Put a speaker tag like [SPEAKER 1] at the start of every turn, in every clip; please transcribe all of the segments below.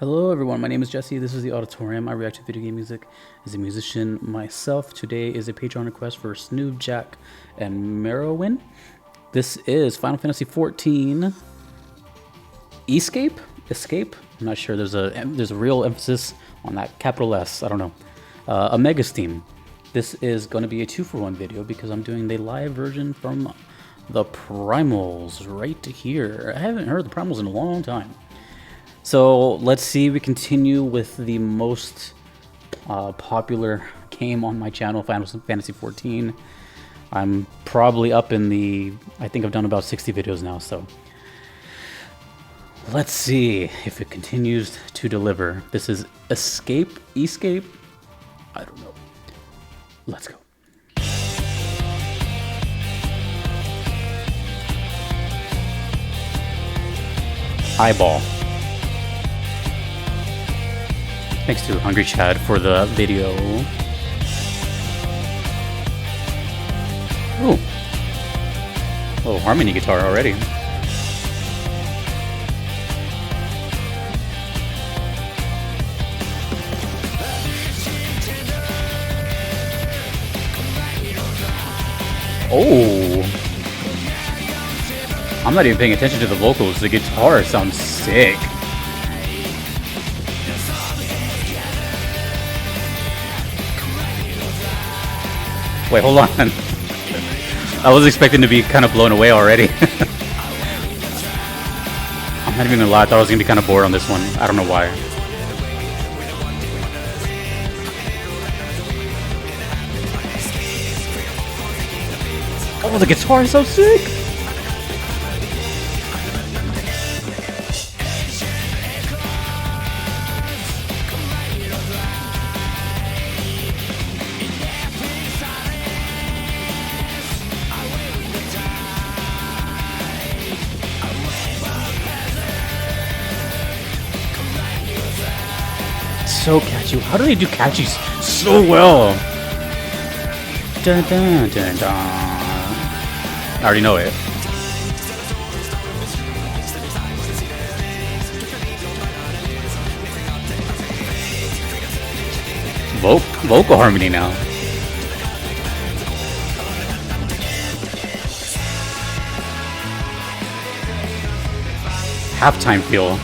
[SPEAKER 1] Hello everyone, my name is Jesse. This is the Auditorium. I react to video game music as a musician myself. Today is a Patreon request for Snoop, Jack, and Merowyn. This is Final Fantasy XIV eScape? Escape? I'm not sure. There's a real emphasis on that capital S. I don't know. A Mega Steam. This is going to be a 2-for-1 video because I'm doing the live version from the Primals right here. I haven't heard the Primals in a long time. So let's see, we continue with the most popular game on my channel, Final Fantasy XIV. I'm probably up in the, I think I've done about 60 videos now, so let's see if it continues to deliver. This is eScape? I don't know. Let's go. Eyeball. Thanks to Hungry Chad for the video. Ooh. Oh, harmony guitar already. Oh. I'm not even paying attention to the vocals. The guitar sounds sick. Wait, hold on. I was expecting to be kind of blown away already. I'm not even gonna lie, I thought I was gonna be kind of bored on this one. I don't know why. Oh, the guitar is so sick! So catchy. How do they do catchy so well? Dun, dun, dun, dun. I already know it. Vocal harmony now. Halftime feel.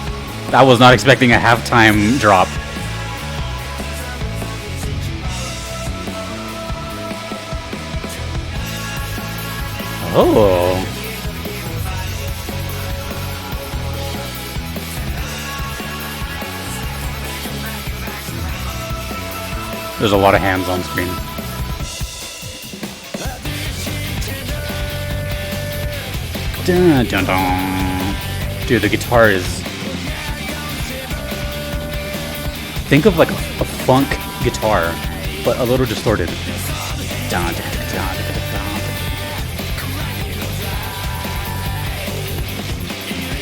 [SPEAKER 1] I was not expecting a halftime drop. Oh. There's a lot of hands on screen. Dun, dun, dun. Dude, the guitar is... Think of like a funk guitar, but a little distorted. Dun, dun, dun, dun, dun.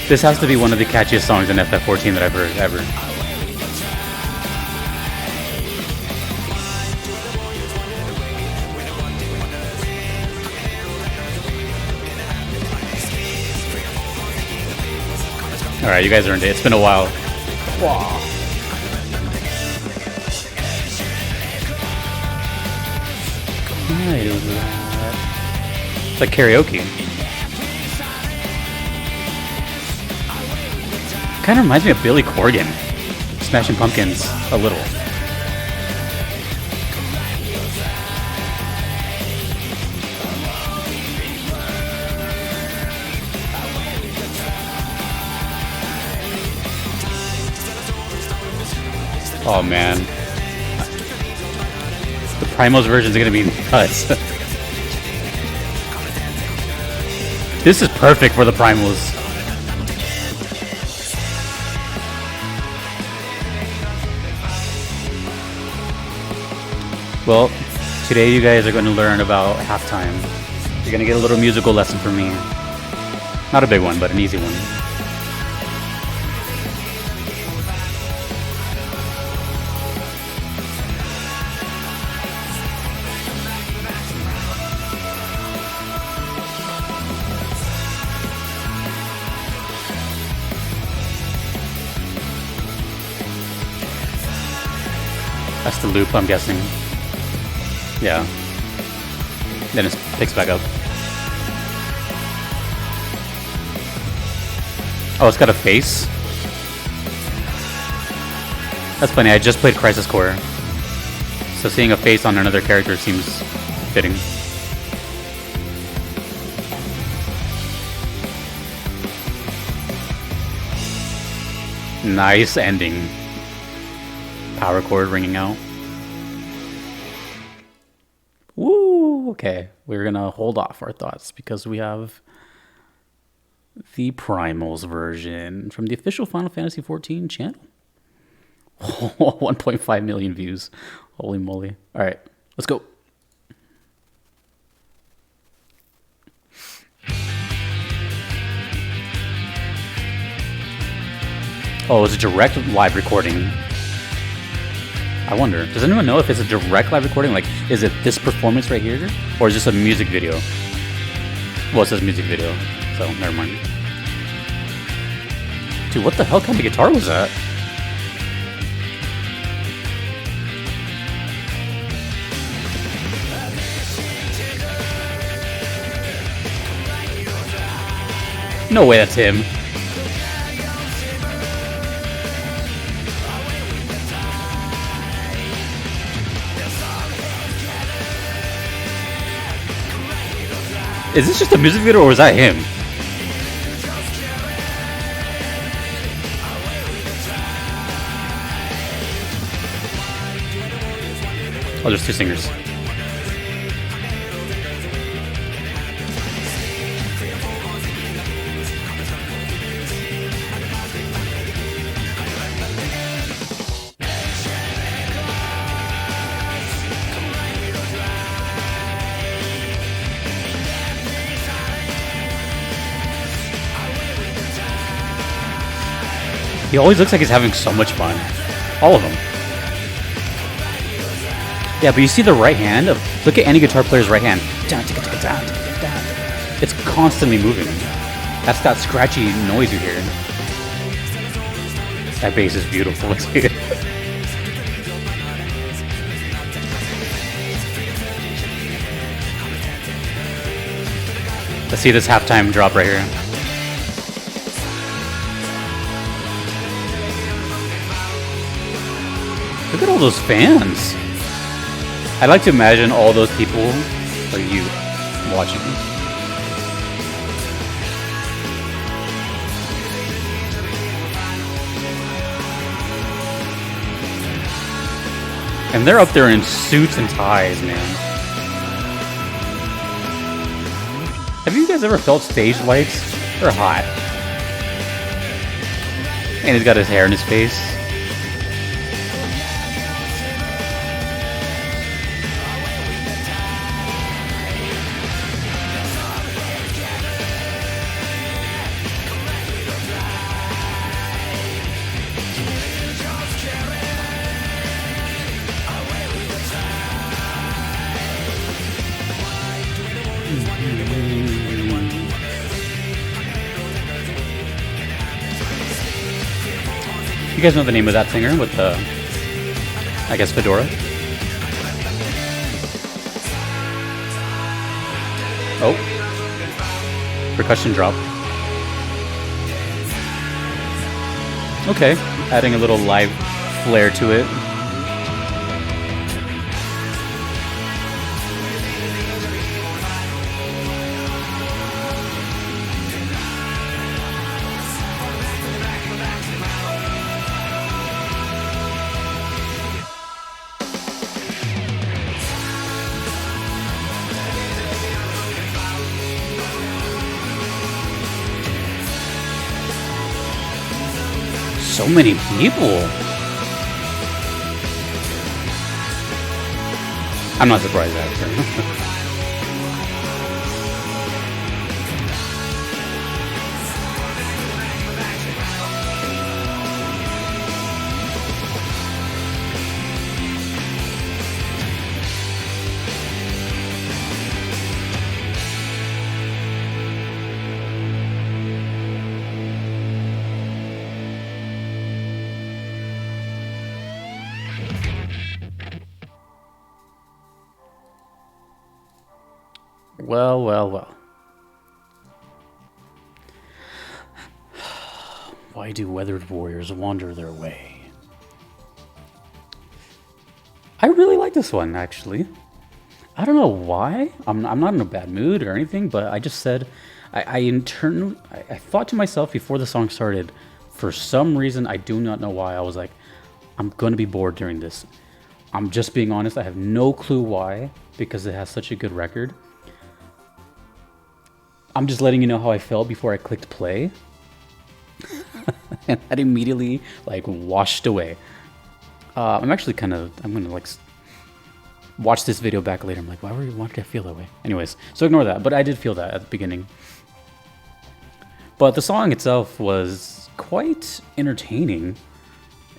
[SPEAKER 1] This has to be one of the catchiest songs in FF14 that I've heard ever. Alright, you guys earned it. It's been a while. Wow. It's like karaoke. Kind of reminds me of Billy Corgan, Smashing Pumpkins, a little. Oh man, the Primals version is gonna be nuts. This is perfect for the Primals. Well, today you guys are going to learn about halftime. You're going to get a little musical lesson from me. Not a big one, but an easy one. That's the loop, I'm guessing. Yeah. Then it picks back up. Oh, it's got a face? That's funny, I just played Crisis Core. So seeing a face on another character seems fitting. Nice ending. Power chord ringing out. Woo! Okay, we're gonna hold off our thoughts because we have the Primals version from the official Final Fantasy XIV channel. 1.5 million views. Holy moly. Alright, let's go. Oh, it's a direct live recording. I wonder, does anyone know if it's a direct live recording? Like, is it this performance right here? Or is this a music video? Well, it says music video, so never mind. Dude, what the hell kind of guitar was that? No way that's him. Is this just a music video or is that him? Oh, there's two singers. He always looks like he's having so much fun. All of them. Yeah, but you see the right hand? Look at any guitar player's right hand. It's constantly moving. That's that scratchy noise you hear. That bass is beautiful. Let's see this halftime drop right here. Look at all those fans. I'd like to imagine all those people are you watching. And they're up there in suits and ties, man. Have you guys ever felt stage lights? They're hot. And he's got his hair in his face. You guys know the name of that singer with the, I guess, fedora? Oh. Percussion drop. Okay. Adding a little live flair to it. So many people. I'm not surprised actually. Well, well, well. Why do weathered warriors wander their way? I really like this one, actually. I don't know why. I'm not in a bad mood or anything, but I just said, I thought to myself before the song started, for some reason, I do not know why, I was like, I'm going to be bored during this. I'm just being honest, I have no clue why, because it has such a good record. I'm just letting you know how I felt before I clicked play. And that immediately, like, washed away. I'm actually I'm gonna, like, watch this video back later. I'm like, why did I feel that way? Anyways, so ignore that, but I did feel that at the beginning. But the song itself was quite entertaining.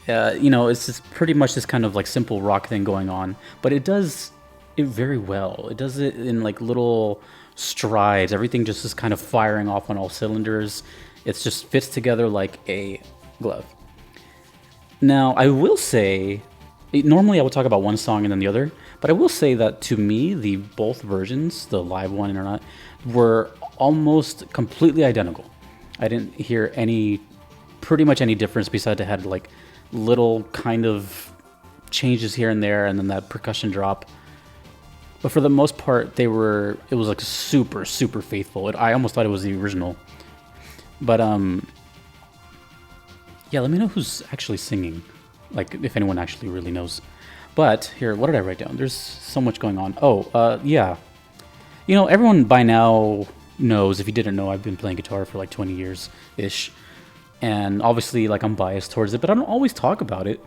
[SPEAKER 1] You know, it's just pretty much this kind of, like, simple rock thing going on, but it does it very well. It does it in, like, little strides. Everything just is kind of firing off on all cylinders. It just fits together like a glove. Now, I will say, normally I would talk about one song and then the other, but I will say that to me, both versions, the live one and not, were almost completely identical. I didn't hear pretty much any difference besides it had, like, little kind of changes here and there, and then that percussion drop. But for the most part, it was like super, super faithful. I almost thought it was the original. But, yeah, let me know who's actually singing. Like, if anyone actually really knows. But, here, what did I write down? There's so much going on. Oh, yeah. You know, everyone by now knows, if you didn't know, I've been playing guitar for like 20 years-ish. And obviously, like, I'm biased towards it, but I don't always talk about it.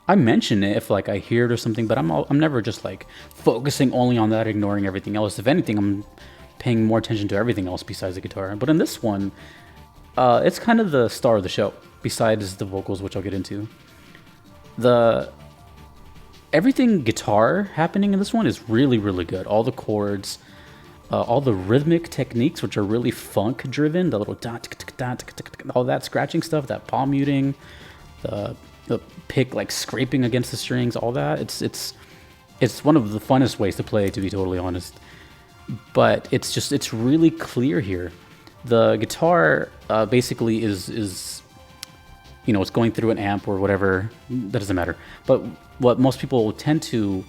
[SPEAKER 1] I mention it if, like, I hear it or something, but I'm never just, like, focusing only on that, ignoring everything else. If anything, I'm paying more attention to everything else besides the guitar. But in this one, it's kind of the star of the show, besides the vocals, which I'll get into. Everything guitar happening in this one is really, really good. All the chords, all the rhythmic techniques, which are really funk-driven, the little all that scratching stuff, that palm muting, the pick, like, scraping against the strings, all that. It's one of the funnest ways to play, to be totally honest. But it's really clear here. The guitar basically is you know, it's going through an amp or whatever. That doesn't matter. But what most people tend to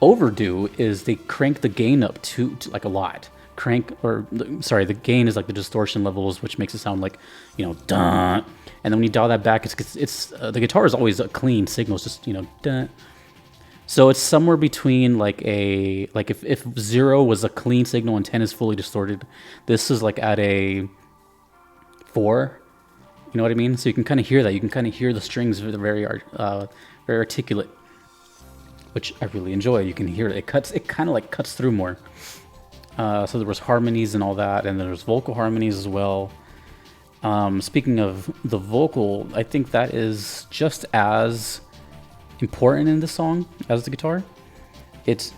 [SPEAKER 1] overdo is they crank the gain up to like a lot. The gain is like the distortion levels, which makes it sound like, you know, dun. And then when you dial that back, it's the guitar is always a clean signal. It's just, you know, dun. So it's somewhere between like if 0 was a clean signal and 10 is fully distorted, this is like at a 4. You know what I mean? So you can kind of hear that. You can kind of hear the strings very articulate, which I really enjoy. You can hear it. It kind of like cuts through more. So there was harmonies and all that, and there was vocal harmonies as well. Speaking of the vocal, I think that is just as important in this song as the guitar. It's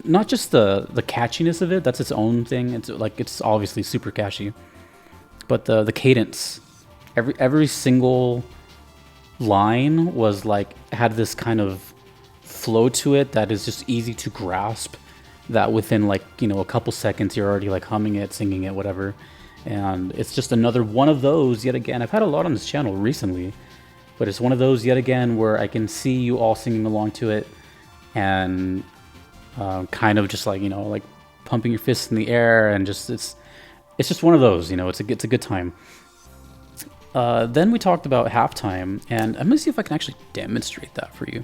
[SPEAKER 1] not just the catchiness of it. That's its own thing. It's obviously super catchy, but the cadence. Every single line was like had this kind of flow to it that is just easy to grasp, that within, like, you know, a couple seconds you're already like humming it, singing it, whatever. And it's just another one of those yet again. I've had a lot on this channel recently, but it's one of those yet again where I can see you all singing along to it and kind of just like, you know, like pumping your fists in the air, and just it's just one of those, you know. It's a good time. Then we talked about halftime, and I'm gonna see if I can actually demonstrate that for you.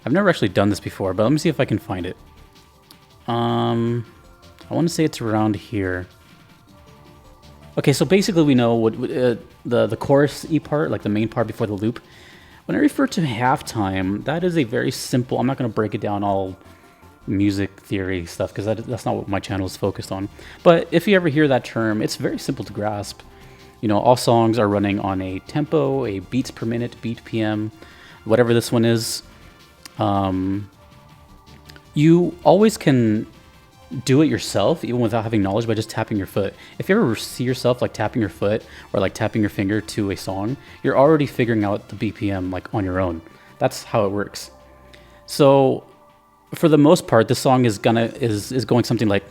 [SPEAKER 1] I've never actually done this before, but let me see if I can find it. I want to say it's around here. Okay, so basically we know what the chorus E part, like the main part before the loop. When I refer to halftime, that is a very simple. I'm not going to break it down all music theory stuff, because that's not what my channel is focused on. But if you ever hear that term, it's very simple to grasp. You know, all songs are running on a tempo, a beats per minute, beat PM, whatever this one is. You always can do it yourself, even without having knowledge, by just tapping your foot. If you ever see yourself like tapping your foot or like tapping your finger to a song, you're already figuring out the BPM like on your own. That's how it works. So for the most part, this song is going something like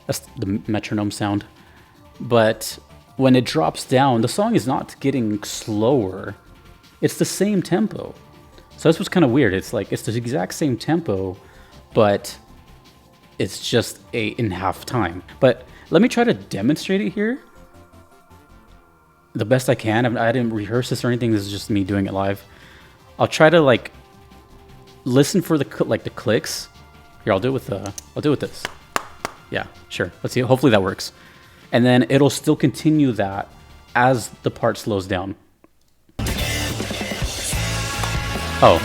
[SPEAKER 1] That's the metronome sound. But when it drops down, the song is not getting slower. It's the same tempo. So that's what's kind of weird. It's like, it's the exact same tempo, but it's just in half time. But let me try to demonstrate it here the best I can. I didn't rehearse this or anything. This is just me doing it live. I'll try to like listen for the clicks. Here, I'll do it with this. Yeah, sure. Let's see. Hopefully that works. And then it'll still continue that as the part slows down. Oh,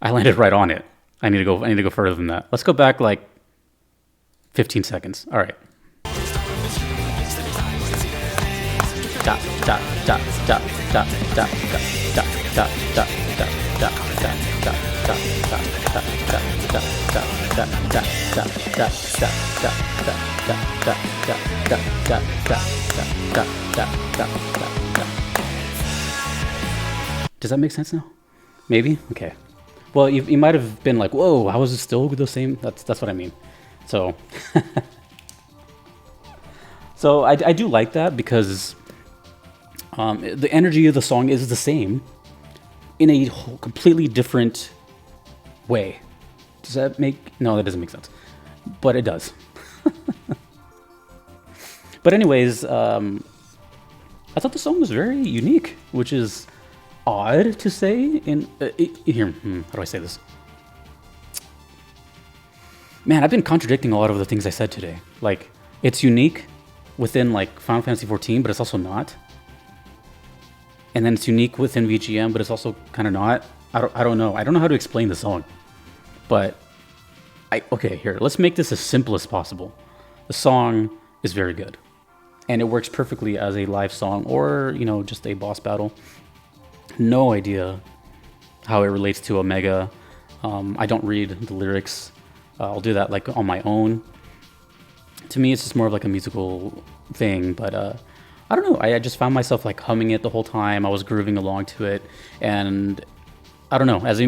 [SPEAKER 1] I landed right on it. I need to go further than that. Let's go back like 15 seconds. All right. Does that make sense now? Maybe? Okay. Well, you might have been like, whoa, how is it still the same? That's what I mean. So, so I do like that because the energy of the song is the same in a completely different way. Does that make... No, that doesn't make sense. But it does. But anyways, I thought the song was very unique, which is odd to say in... here, how do I say this? Man, I've been contradicting a lot of the things I said today. Like, it's unique within like Final Fantasy XIV, but it's also not. And then it's unique within VGM, but it's also kind of not. I don't know. I don't know how to explain the song. But okay, here, let's make this as simple as possible. The song is very good. And it works perfectly as a live song or, you know, just a boss battle. No idea how it relates to Omega. I don't read the lyrics. I'll do that like on my own. To me, it's just more of like a musical thing, but I don't know. I just found myself like humming it the whole time. I was grooving along to it, and I don't know. As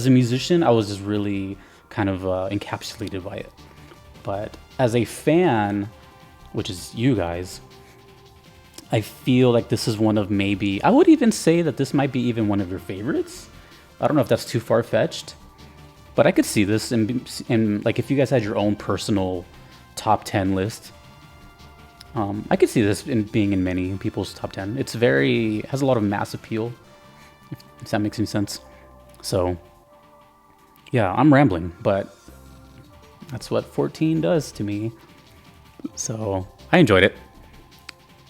[SPEAKER 1] a musician, I was just really kind of encapsulated by it. But as a fan, which is you guys, I feel like this is one of maybe... I would even say that this might be even one of your favorites. I don't know if that's too far-fetched, but I could see this in like if you guys had your own personal top 10 list. I could see this being in many people's top 10. It's has a lot of mass appeal, if that makes any sense. So, yeah, I'm rambling, but that's what 14 does to me. So, I enjoyed it.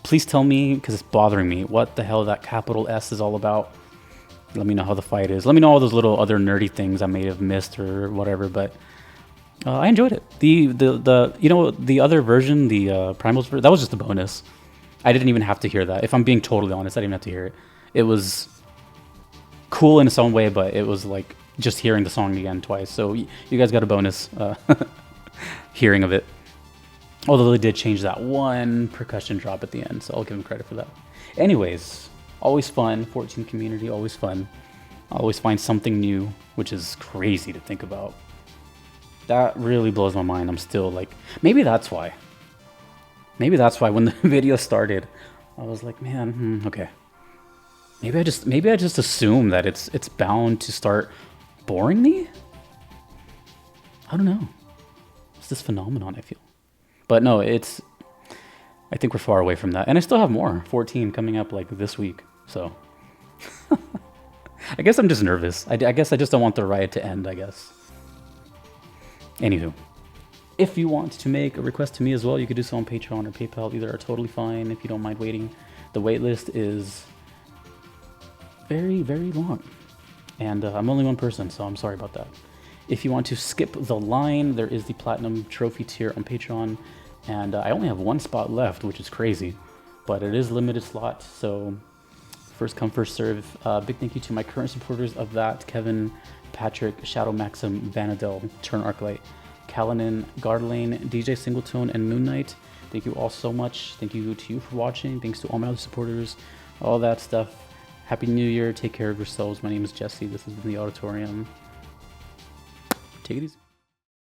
[SPEAKER 1] Please tell me, because it's bothering me, what the hell that capital S is all about. Let me know how the fight is. Let me know all those little other nerdy things I may have missed or whatever, but I enjoyed it. The you know, the other version, the Primals version, that was just a bonus. I didn't even have to hear that. If I'm being totally honest, I didn't even have to hear it. It was cool in its own way, but it was like just hearing the song again twice. So you guys got a bonus hearing of it. Although they did change that one percussion drop at the end, so I'll give them credit for that. Anyways, always fun. 14 community, always fun. I always find something new, which is crazy to think about. That really blows my mind. I'm still like, maybe that's why. Maybe that's why when the video started, I was like, man, okay. Maybe I just assume that it's bound to start boring me. I don't know. It's this phenomenon, I feel. But no, I think we're far away from that. And I still have more, 14 coming up like this week. So I guess I'm just nervous. I guess I just don't want the riot to end, I guess. Anywho, if you want to make a request to me as well, you could do so on Patreon or PayPal. Either are totally fine if you don't mind waiting. The wait list is very, very long. And I'm only one person, so I'm sorry about that. If you want to skip the line, there is the Platinum Trophy tier on Patreon. And I only have one spot left, which is crazy. But it is limited slot, so first come, first serve. Big thank you to my current supporters of that. Kevin, Patrick, Shadow Maxim, Vanadel, Turn Arclight, Kalanin, Gardelane, DJ Singletone, and Moon Knight. Thank you all so much. Thank you to you for watching. Thanks to all my other supporters. All that stuff. Happy New Year. Take care of yourselves. My name is Jesse. This has been The Auditorium. Take it easy.